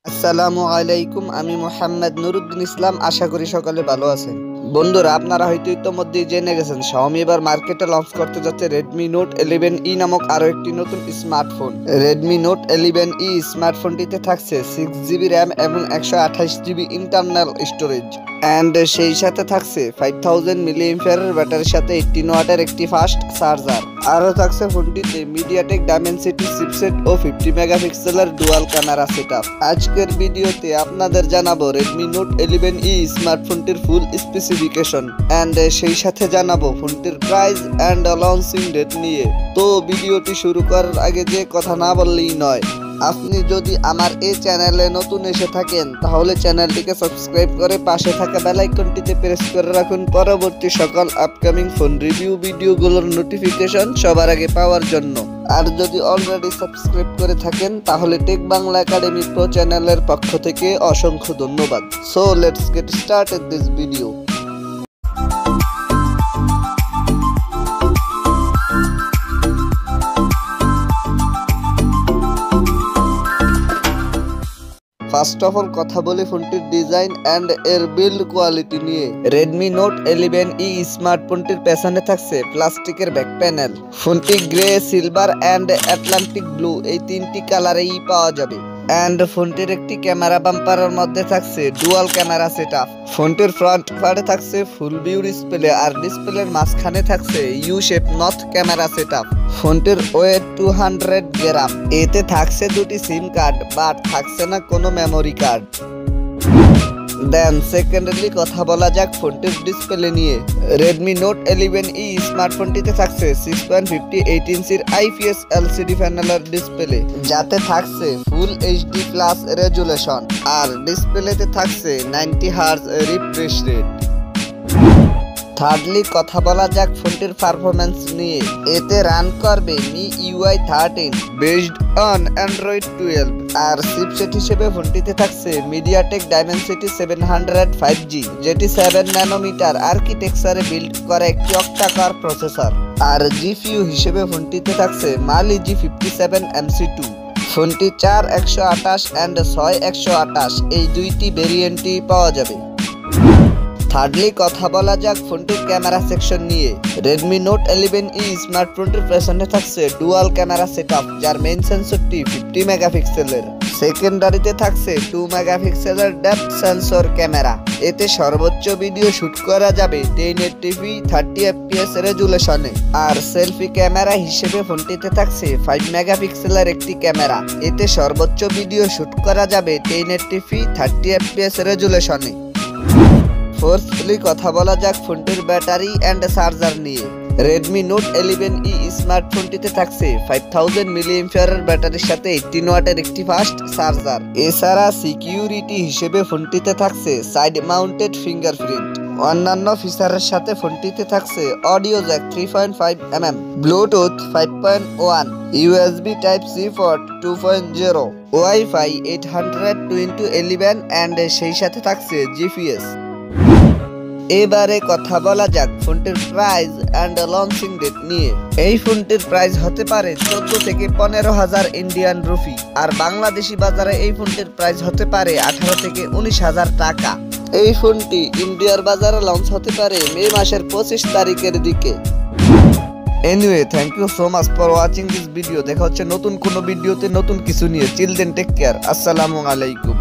আসসালামু আলাইকুম, আমি মোহাম্মদ নুরুদ্দিন ইসলাম। আশা করি সকলে ভালো আছেন। বন্ধুরা, আপনারা হয়তো ইতোমধ্যেই জেনে গেছেন Xiaomi এবার মার্কেটে লঞ্চ করতে যাচ্ছে Redmi Note 11E নামক আরো একটি নতুন স্মার্টফোন। Redmi Note 11E স্মার্টফোনটিতে থাকছে 6GB RAM এবং 128GB ইন্টারনাল স্টোরেজ এন্ড সেই সাথে থাকছে 5000 mAh ব্যাটারির সাথে 18 ওয়াটের একটি ফাস্ট চার্জার। আরও থাকছে ফোনটিতে মিডিয়াটেক ডাইমেনসিটি চিপসেট ও 50 মেগাপিক্সেলের ডুয়াল ক্যামেরা সেটআপ। আজকের ভিডিওতে আপনাদের জানাবো Redmi Note 11E স্মার্টফোনটির ফুল স্পেসিফিকেশন এন্ড সেই সাথে জানাবো ফোনটির প্রাইস এন্ড লঞ্চিং ডেট নিয়ে। তো ভিডিওটি শুরু করার আগে যে কথা না বললেই নয়, আপনি যদি আমার এই চ্যানেলে নতুন এসে থাকেন তাহলে চ্যানেলটিকে সাবস্ক্রাইব করে পাশে থাকা বেল আইকনটিতে প্রেস করে রাখুন পরবর্তী সকল আপকামিং ফোন রিভিউ ভিডিওগুলোর নোটিফিকেশন সবার আগে পাওয়ার জন্য। আর যদি অলরেডি সাবস্ক্রাইব করে থাকেন তাহলে টেক বাংলা একাডেমি প্রো চ্যানেলের পক্ষ থেকে অসংখ্য ধন্যবাদ। So let's get started this video. First of all কথা বলি ফোনটির ডিজাইন এন্ড এর বিল্ড কোয়ালিটি নিয়ে। Redmi Note 11E স্মার্টফোনটির পেছনে থাকছে প্লাস্টিকের ব্যাক প্যানেল। ফোনটি grey, silver and Atlantic blue এই তিনটি কালারেই পাওয়া যাবে এন্ড ফোনটির একটি ক্যামেরা বাম্পারের মধ্যে থাকছে ডুয়াল ক্যামেরা সেটআপ। ফোনটির ফ্রন্ট পার্টে থাকছে ফুল ভিউ ডিসপ্লে আর ডিসপ্লের মাঝখানে থাকছে you shape north camera setup. ফোনটির ওয়েট 200 গ্রাম। এতে থাকছে দুটি সিম কার্ড বাট থাকছে না কোনো মেমোরি কার্ড। দেন সেকেন্ডারি কথা বলা যাক ফোনটির ডিসপ্লে নিয়ে। Redmi Note 11E স্মার্টফোনটিতে থাকছে 6.58 ইঞ্চির IPS LCD প্যানেলের ডিসপ্লে, যাতে থাকছে ফুল HD প্লাস রেজুলেশন আর ডিসপ্লেতে থাকছে 90 হার্জ রিফ্রেশ রেট। থার্ডলি কথা বলা যাক ফোনটির পারফরম্যান্স নিয়ে। এতে রান করবে MIUI 13 বেসড অন Android 12 আর চিপসেট হিসেবে ফোনটিতে থাকছে মিডিয়াটেক ডাইমেনসিটি 700 5G, যেটি 7 ন্যানোমিটার আর্কিটেকচারে বিল্ড করা একটি অক্টা-কোর প্রসেসর। আর জিপিইউ হিসেবে ফোনটিতে থাকছে Mali G57 MC2। ফোনটি 4 128 এন্ড 6 128 এই দুইটি ভেরিয়েন্টই পাওয়া যাবে। থার্ডলি কথা বলা যাক ফোনটির ক্যামেরা সেকশন নিয়ে। Redmi Note 11E স্মার্টফোনটির পেছনে থাকছে ডুয়াল ক্যামেরা সেটআপ, যার মেইন সেন্সরটি 50 মেগাপিক্সেলের। সেকেন্ডারিতে থাকছে 2 মেগাপিক্সেলের ডেপথ সেন্সর ক্যামেরা। এতে সর্বোচ্চ ভিডিও শুট করা যাবে 1080p 30 fps রেজুলেশনে। আর সেলফি ক্যামেরা হিসেবে ফোনটিতে থাকছে 5 মেগাপিক্সেলের একটি ক্যামেরা। এতে সর্বোচ্চ ভিডিও শুট করা যাবে 1080p 30 fps রেজুলেশনে। ফোর্থলি কথা বলা যাক ফোনটির ব্যাটারি এন্ড চার্জার নিয়ে। Redmi Note 11E স্মার্টফোনটিতে থাকছে 5000 mAh ব্যাটারির সাথে 18 ওয়াটের একটি ফাস্ট চার্জার। এছাড়া সিকিউরিটি হিসেবে ফোনটিতে থাকছে সাইড মাউন্টেড ফিঙ্গারপ্রিন্ট। অন্যান্য ফিচারের সাথে ফোনটিতে থাকছে audio jack 3.5mm, Bluetooth 5.1, USB Type-C port 2.0, wifi 802.11 and সেই সাথে থাকছে GPS। এবারে কথা বলা যাক ফোনটির প্রাইস এন্ড লঞ্চিং ডেট নিয়ে। এই ফোনটির প্রাইস হতে পারে 14 থেকে 15,000 ইন্ডিয়ান রুপি আর বাংলাদেশি বাজারে এই ফোনটির প্রাইস হতে পারে 18 থেকে 19,000 টাকা। এই ফোনটি ইন্ডিয়ার বাজারে লঞ্চ হতে পারে মে মাসের 25 তারিখের দিকে। Anyway, thank you so much for watching this video. দেখা হচ্ছে নতুন কোনো ভিডিওতে নতুন কিছু নিয়ে। Chill then, take care. আসসালামু আলাইকুম।